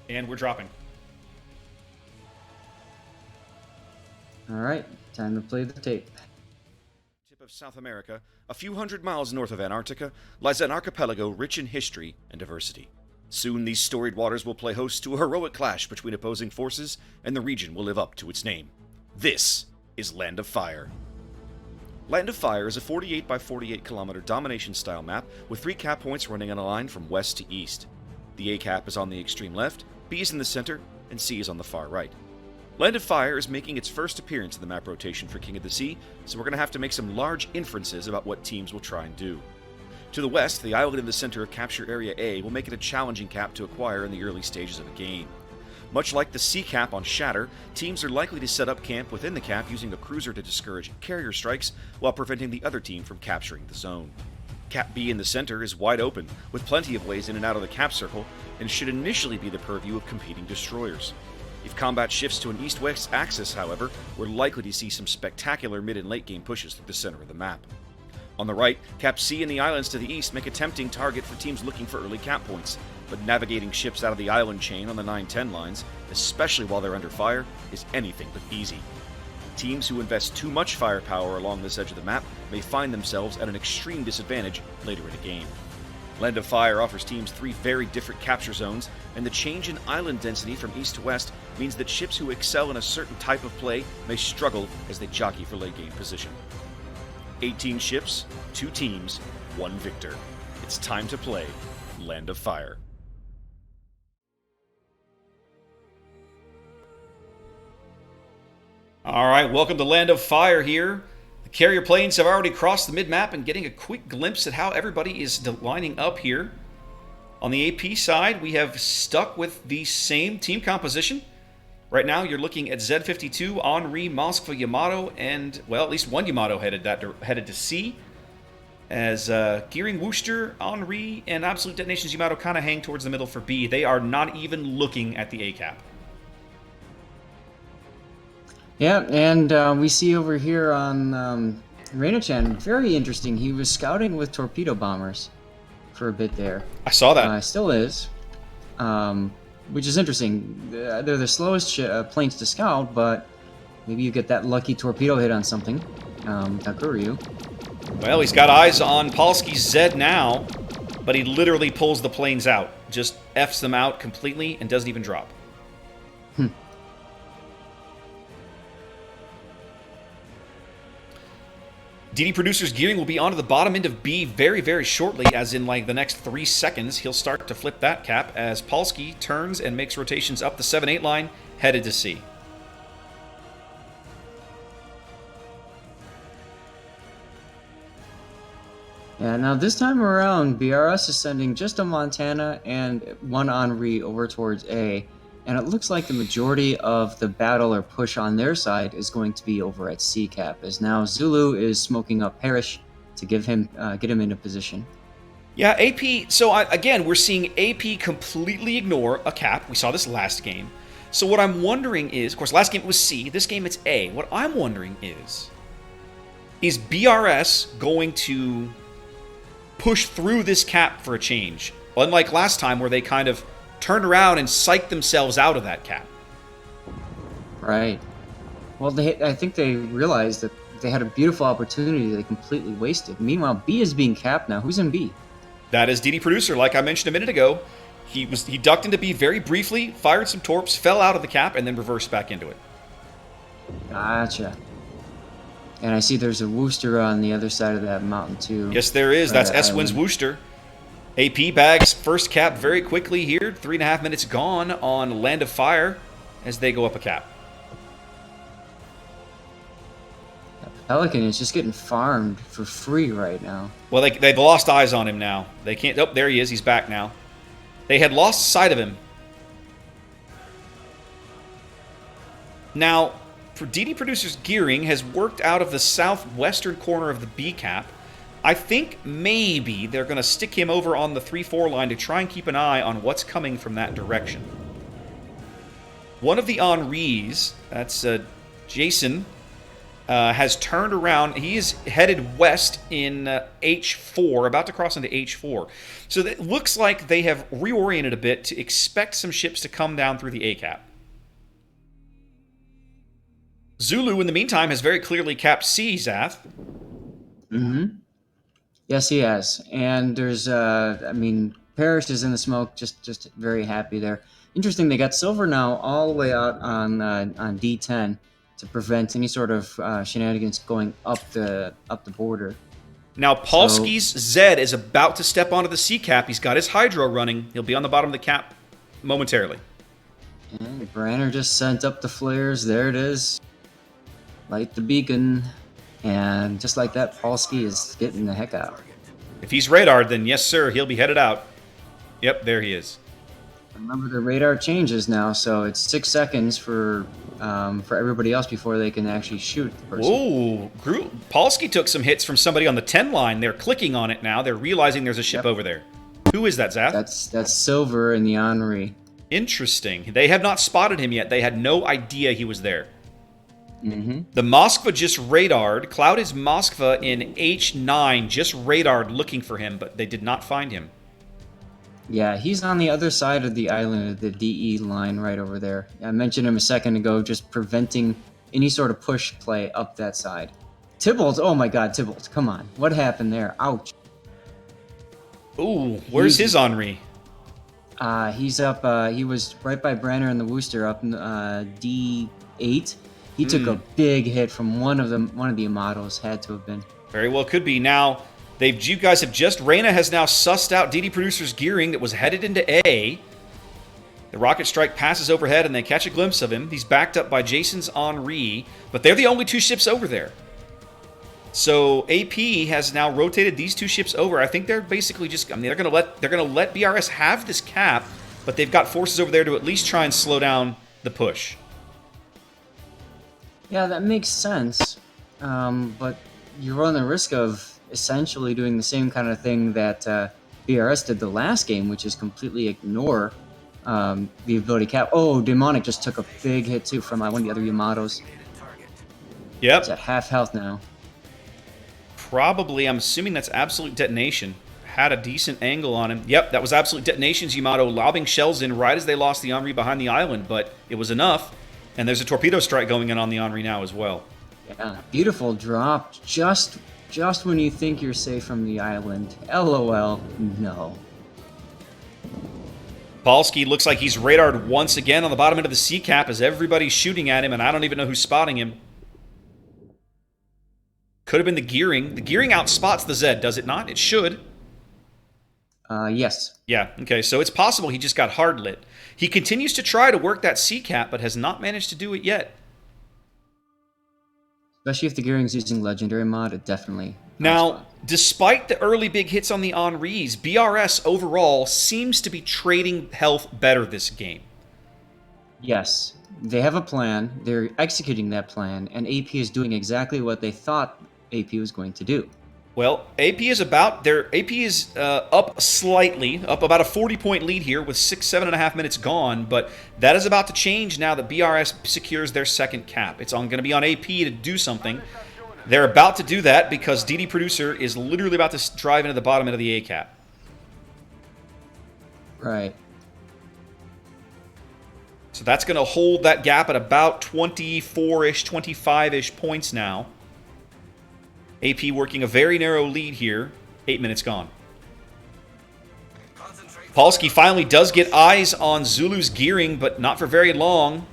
And we're dropping. All right, time to play the tape. Tip of South America, a few hundred miles north of Antarctica, lies an archipelago rich in history and diversity. Soon these storied waters will play host to a heroic clash between opposing forces, and the region will live up to its name. This is Land of Fire. Land of Fire is a 48 by 48 kilometer domination-style map with 3 cap points running on a line from west to east. The A cap is on the extreme left, B is in the center, and C is on the far right. Land of Fire is making its first appearance in the map rotation for King of the Sea, so we're going to have to make some large inferences about what teams will try and do. To the west, the island in the center of Capture Area A will make it a challenging cap to acquire in the early stages of a game. Much like the C cap on Shatter, teams are likely to set up camp within the cap using a cruiser to discourage carrier strikes while preventing the other team from capturing the zone. Cap B in the center is wide open, with plenty of ways in and out of the cap circle, and should initially be the purview of competing destroyers. If combat shifts to an east-west axis, however, we're likely to see some spectacular mid and late game pushes through the center of the map. On the right, Cap C and the islands to the east make a tempting target for teams looking for early cap points, but navigating ships out of the island chain on the 9-10 lines, especially while they're under fire, is anything but easy. Teams who invest too much firepower along this edge of the map may find themselves at an extreme disadvantage later in a game. Land of Fire offers teams 3 very different capture zones, and the change in island density from east to west means that ships who excel in a certain type of play may struggle as they jockey for late game position. 18 ships, 2 teams, 1 victor. It's time to play Land of Fire. Alright, welcome to Land of Fire here. The carrier planes have already crossed the mid-map and getting a quick glimpse at how everybody is lining up here. On the AP side, we have stuck with the same team composition. Right now, you're looking at Z52, Henri, Moskva, Yamato, and, well, at least one Yamato headed to C. As Gearing, Worcester, Henri, and Absolute Detonations Yamato kind of hang towards the middle for B. They are not even looking at the A cap. Yeah, and we see over here on Reina-chan, very interesting. He was scouting with torpedo bombers for a bit there. I saw that. Still is, which is interesting. They're the slowest planes to scout, but maybe you get that lucky torpedo hit on something. Takuryu. Well, he's got eyes on Polsky's Z now, but he literally pulls the planes out. Just Fs them out completely and doesn't even drop. DD Producer's gearing will be onto the bottom end of B very, very shortly, as in like the next 3 seconds. He'll start to flip that cap as Polsky turns and makes rotations up the 7-8 line, headed to C. Yeah, now this time around, BRS is sending just a Montana and 1 Henri over towards A, and it looks like the majority of the battle or push on their side is going to be over at C cap, as now Zulu is smoking up Parrish to get him into position. Yeah, AP, so again, we're seeing AP completely ignore a cap. We saw this last game. So what I'm wondering is, of course, last game it was C, this game it's A. What I'm wondering is BRS going to push through this cap for a change? Unlike last time where they kind of turned around and psyched themselves out of that cap. Right. Well, I think they realized that they had a beautiful opportunity they completely wasted. Meanwhile, B is being capped now. Who's in B? That is DD Producer, like I mentioned a minute ago. He ducked into B very briefly, fired some torps, fell out of the cap, and then reversed back into it. Gotcha. And I see there's a Worcester on the other side of that mountain, too. Yes, there is. That's S-Win's Worcester. AP bags first cap very quickly here. 3.5 minutes gone on Land of Fire as they go up a cap. Pelican is just getting farmed for free right now. Well, they've lost eyes on him now. They can't... Oh, there he is. He's back now. They had lost sight of him. Now, for DD Producer's gearing has worked out of the southwestern corner of the B cap. I think maybe they're going to stick him over on the 3-4 line to try and keep an eye on what's coming from that direction. One of the Henris, that's Jason, has turned around. He is headed west in H4, about to cross into H4. So it looks like they have reoriented a bit to expect some ships to come down through the A cap. Zulu, in the meantime, has very clearly capped C, Zath. Mm-hmm. Yes, he has. And there's, Parrish is in the smoke, just very happy there. Interesting, they got silver now all the way out on D10 to prevent any sort of shenanigans going up the border. Now, Polsky's Zed is about to step onto the C cap. He's got his Hydro running. He'll be on the bottom of the cap momentarily. And Branner just sent up the flares. There it is. Light the beacon. And just like that, Polsky is getting the heck out. If he's radared, then yes, sir, he'll be headed out. Yep, there he is. Remember, the radar changes now, so it's 6 seconds for everybody else before they can actually shoot the person. Ooh, Polsky took some hits from somebody on the 10 line. They're clicking on it now. They're realizing there's a ship over there. Who is that, Zath? That's Silver in the Henri. Interesting. They have not spotted him yet. They had no idea he was there. Mm-hmm. The Moskva just radared. Cloud is Moskva in H9, just radared looking for him, but they did not find him. Yeah, he's on the other side of the island, the DE line right over there. I mentioned him a second ago, just preventing any sort of push play up that side. Tybalt, oh my god, Tybalt, come on. What happened there? Ouch. Ooh, where's his Henri? He's up, he was right by Branner and the Wooster up in D8. He took a big hit from one of the Amatos, had to have been. Very well could be. Now, you guys have just... Reyna has now sussed out DD Producer's gearing that was headed into A. The rocket strike passes overhead and they catch a glimpse of him. He's backed up by Jason's Henri, but they're the only two ships over there. So AP has now rotated these two ships over. I think they're basically just... they're going to let BRS have this cap, but they've got forces over there to at least try and slow down the push. Yeah, that makes sense. But you run the risk of essentially doing the same kind of thing that BRS did the last game, which is completely ignore the ability cap. Oh, Demonic just took a big hit too from one of the other Yamatos. Yep. He's at half health now. Probably, I'm assuming that's Absolute Detonation. Had a decent angle on him. Yep, that was Absolute Detonation's Yamato lobbing shells in right as they lost the Henri behind the island, but it was enough. And there's a torpedo strike going in on the Henri now as well. Yeah, beautiful drop. Just when you think you're safe from the island. LOL, no. Polsky looks like he's radared once again on the bottom end of the C cap as everybody's shooting at him, and I don't even know who's spotting him. Could have been the gearing. The gearing outspots the Z, does it not? It should. Yes. Yeah, okay, so it's possible he just got hard lit. He continues to try to work that C cap, but has not managed to do it yet. Especially if the gearing's using Legendary mod, it definitely... Now, despite the early big hits on the Henris, BRS overall seems to be trading health better this game. Yes, they have a plan, they're executing that plan, and AP is doing exactly what they thought AP was going to do. Well, AP is up slightly, up about a 40-point lead here with 7.5 minutes gone, but that is about to change now that BRS secures their second cap. It's going to be on AP to do something. They're about to do that because DD Producer is literally about to drive into the bottom end of the A cap. Right. So that's going to hold that gap at about 24-ish, 25-ish points now. AP working a very narrow lead here. 8 minutes gone. Polsky finally does get eyes on Zulu's gearing, but not for very long.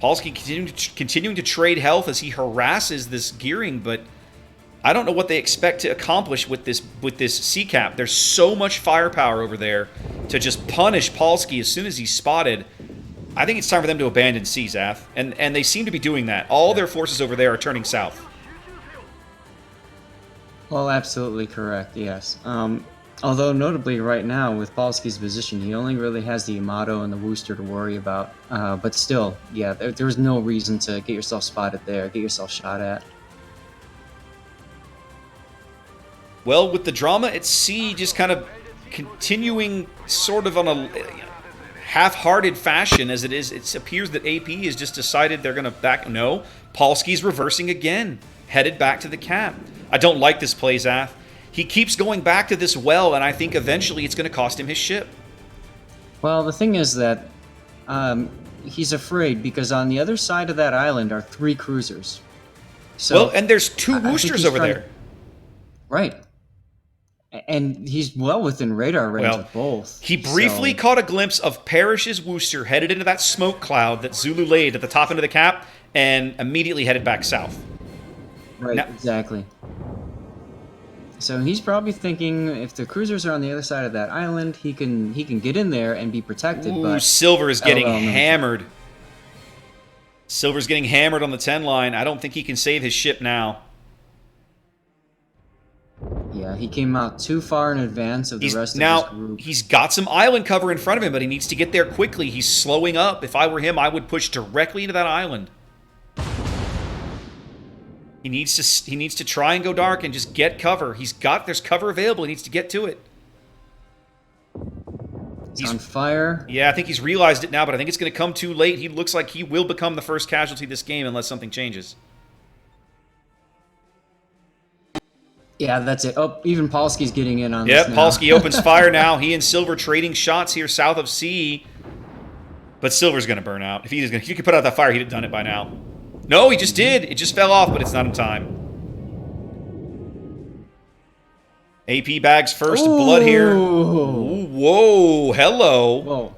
Polsky continuing to trade health as he harasses this gearing, but I don't know what they expect to accomplish with this C cap. There's so much firepower over there to just punish Polsky as soon as he's spotted. I think it's time for them to abandon C, Zath, and they seem to be doing that. All their forces over there are turning south. Well, absolutely correct, yes. Although, notably, right now, with Polsky's position, he only really has the Yamato and the Wooster to worry about. But still, yeah, there's no reason to get yourself spotted there, get yourself shot at. Well, with the drama at sea just kind of continuing sort of on a half-hearted fashion as it is, it appears that AP has just decided they're going to back... No, Polsky's reversing again, headed back to the cap. I don't like this play, Zath. He keeps going back to this well, and I think eventually it's going to cost him his ship. Well, the thing is that he's afraid because on the other side of that island are 3 cruisers. So well, and there's 2 I think boosters he's over trying there. Right. And he's well within radar range of both. He briefly so- caught a glimpse of Parrish's Wooster headed into that smoke cloud that Zulu laid at the top end of the cap and immediately headed back south. Right, Now- exactly. So he's probably thinking if the cruisers are on the other side of that island, he can get in there and be protected. Ooh, But Silver is getting LOL, no. hammered. Silver's getting hammered on the 10 line. I don't think he can save his ship now. yeah, he came out too far in advance of the rest of his group. He's got some island cover in front of him, but he needs to get there quickly. He's slowing up. If I were him, I would push directly into that island. He needs to try and go dark and just get cover. There's cover available. He needs to get to it. He's on fire. Yeah, I think he's realized it now, but I think it's going to come too late. He looks like he will become the first casualty of this game unless something changes. Yeah, that's it. Oh, even Polsky's getting in on Yep, this now. Polsky opens fire now. He and Silver trading shots here south of sea. But Silver's going to burn out. If he could put out that fire, he'd have done it by now. No, he just did. It just fell off, but it's not in time. AP bags first blood here. Ooh, whoa, hello. Whoa.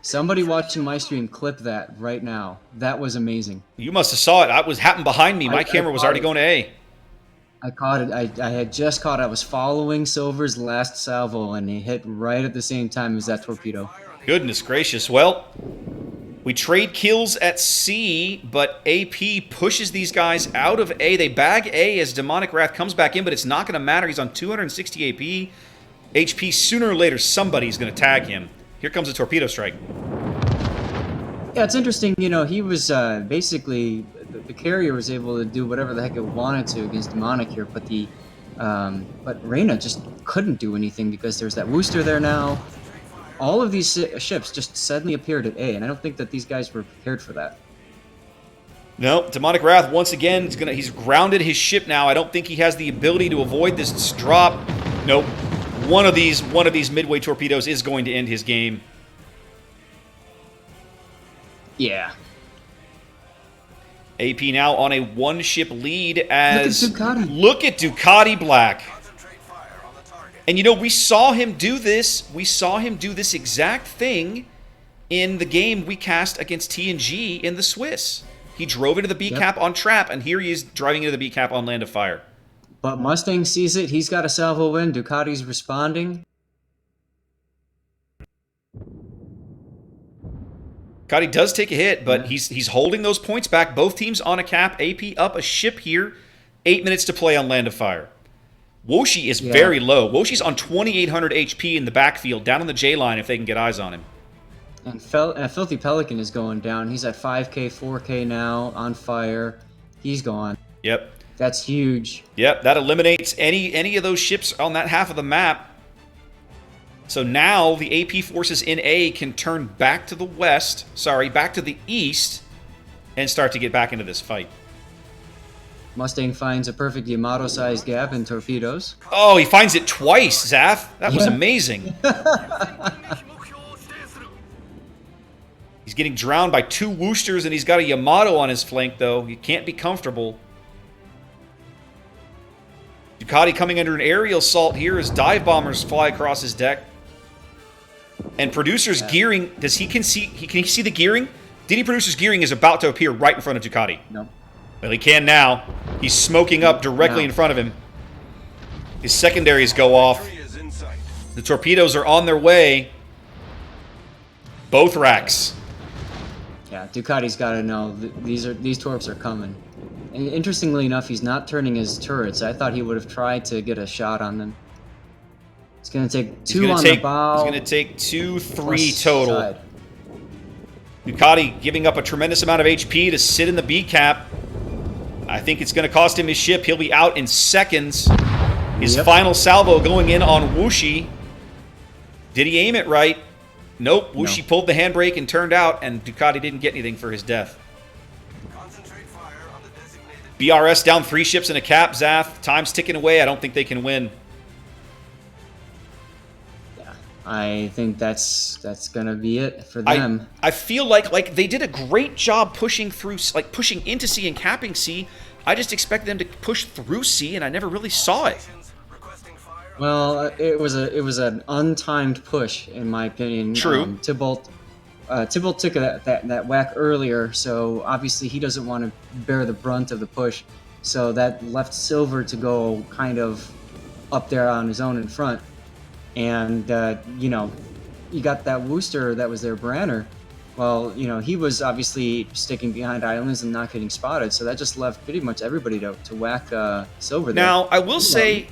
Somebody watching my stream, clip that right now. That was amazing. You must have saw it. It was happened behind me. My camera was already going to A. I caught it. I had just caught it. I was following Silver's last salvo, and he hit right at the same time as that torpedo. Goodness gracious. Well, we trade kills at C, but AP pushes these guys out of A. They bag A as Demonic Wrath comes back in, but it's not going to matter. He's on 260 AP. HP, sooner or later, somebody's going to tag him. Here comes a torpedo strike. Yeah, it's interesting. You know, he was basically the carrier was able to do whatever the heck it wanted to against Demonic here, but but Reyna just couldn't do anything because there's that Wooster there now. All of these ships just suddenly appeared at A, and I don't think that these guys were prepared for that. No, Demonic Wrath once again he's grounded his ship now. I don't think he has the ability to avoid this drop. Nope. One of these midway torpedoes is going to end his game. Yeah. AP now on a 1-ship lead as... Look at Ducati. Look at Ducati Black. And you know, we saw him do this. We saw him do this exact thing in the game we cast against TNG in the Swiss. He drove into the B cap on trap, and here he is driving into the B cap on Land of Fire. But Mustang sees it. He's got a salvo win. Ducati's responding. Ducati does take a hit, but he's holding those points back. Both teams on a cap. AP up a ship here. 8 minutes to play on Land of Fire. Woshi is very low. Woshi's on 2,800 HP in the backfield, down on the J line if they can get eyes on him. And Filthy Pelican is going down. He's at 5K, 4K now, on fire. He's gone. Yep. That's huge. Yep, that eliminates any of those ships on that half of the map. So now the AP forces in A can turn back to the west, back to the east, and start to get back into this fight. Mustang finds a perfect Yamato-sized gap in torpedoes. Oh, he finds it twice, Zath. That was amazing. He's getting drowned by 2 Woosters, and he's got a Yamato on his flank, though. He can't be comfortable. Ducati coming under an aerial assault here as dive bombers fly across his deck. And Producer's gearing, can he see the gearing? DD Producer's gearing is about to appear right in front of Ducati. No. Well, he can now. He's smoking up directly in front of him. His secondaries go off. The torpedoes are on their way. Both racks. Yeah, Ducati's got to know these torps are coming. And interestingly enough, he's not turning his turrets. I thought he would have tried to get a shot on them. It's going to take 2 on the bow. He's going to take 2, 3 total. Side. Ducati giving up a tremendous amount of HP to sit in the B cap. I think it's going to cost him his ship. He'll be out in seconds. His final salvo going in on Wuxi. Did he aim it right? Nope. Wuxi pulled the handbrake and turned out, and Ducati didn't get anything for his death. BRS down 3 ships and a cap, Zath. Time's ticking away. I don't think they can win. Yeah, I think that's gonna be it for them. I feel like they did a great job pushing through, like pushing into C and capping C. I just expected them to push through C, and I never really saw it. Well, it was an untimed push, in my opinion. True. Tybalt took that whack earlier, so obviously he doesn't want to bear the brunt of the push. So that left Silver to go kind of up there on his own in front. And, you know, you got that Wooster that was there, Branner. Well, you know, he was obviously sticking behind islands and not getting spotted, so that just left pretty much everybody to whack Silver there. Now, I will say,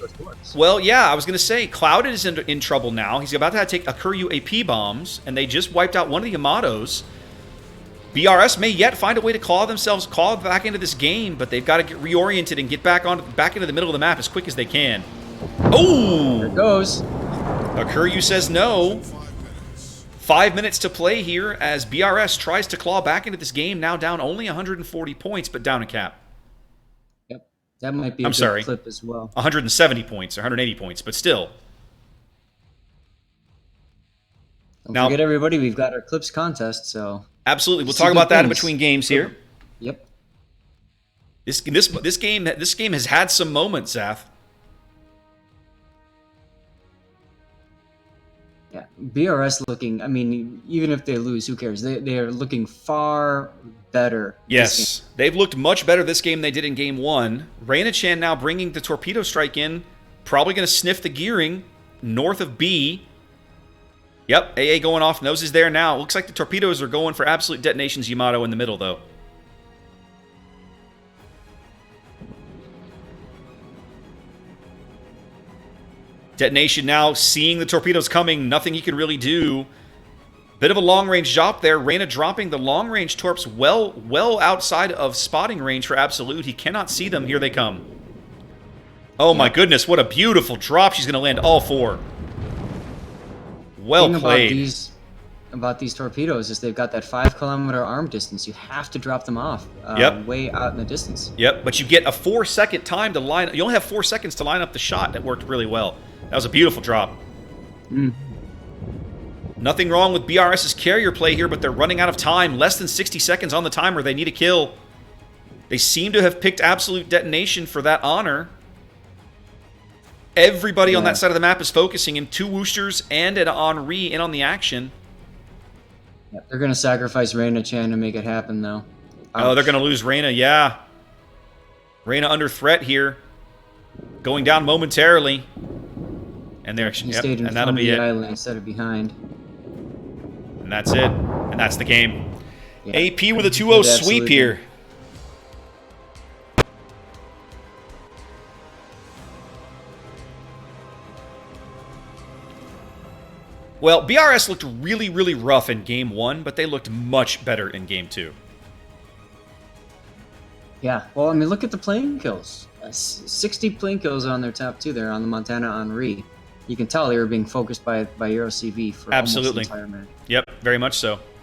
well, yeah, I was going to say, Cloud is in trouble now. He's about to take a Kuryu AP bombs, and they just wiped out one of the Yamatos. BRS may yet find a way to claw back into this game, but they've got to get reoriented and get back into the middle of the map as quick as they can. Oh! There it goes. A Kuryu says no. 5 minutes to play here as BRS tries to claw back into this game, now down only 140 points, but down a cap. Yep, that might be a good clip as well. 170 points or 180 points, but still. Don't forget, everybody, we've got our clips contest, so... Absolutely, we'll talk about that in between games here. Yep. This game has had some moments, Zath. Yeah, BRS looking, I mean, even if they lose, who cares? They are looking far better. Yes, they've looked much better this game than they did in Game 1. Reina-chan now bringing the torpedo strike in. Probably going to sniff the gearing north of B. Yep, AA going off. Nose is there now. Looks like the torpedoes are going for absolute detonations. Yamato in the middle, though. Detonation now, seeing the torpedoes coming, nothing he can really do. Bit of a long-range drop there. Reina dropping the long-range torps well outside of spotting range for Absolute. He cannot see them. Here they come. Oh my goodness, what a beautiful drop. She's going to land all 4. Well played. About these torpedoes is they've got that 5-kilometer arm distance. You have to drop them off way out in the distance. Yep, but you get a 4-second time to line. You only have 4 seconds to line up the shot. That worked really well. That was a beautiful drop. Nothing wrong with BRS's carrier play here, but they're running out of time. Less than 60 seconds on the timer. They need a kill. They seem to have picked Absolute Detonation for that honor. Everybody on that side of the map is focusing in. 2 Woosters and an Henri in on the action. Yeah, they're going to sacrifice Reina-chan to make it happen, though. Ouch. Oh, they're going to lose Reina, yeah. Reina under threat here. Going down momentarily. And they're stayed in front of the island instead of behind. And that's it. And that's the game. Yeah. AP with a 2-0 sweep here. Well, BRS looked really, really rough in Game 1, but they looked much better in Game 2. Yeah, well, I mean, look at the plane kills. 60 plane kills on their top 2 there on the Montana Henri. You can tell they were being focused by Euro CV for almost the entire match. Yep, very much so.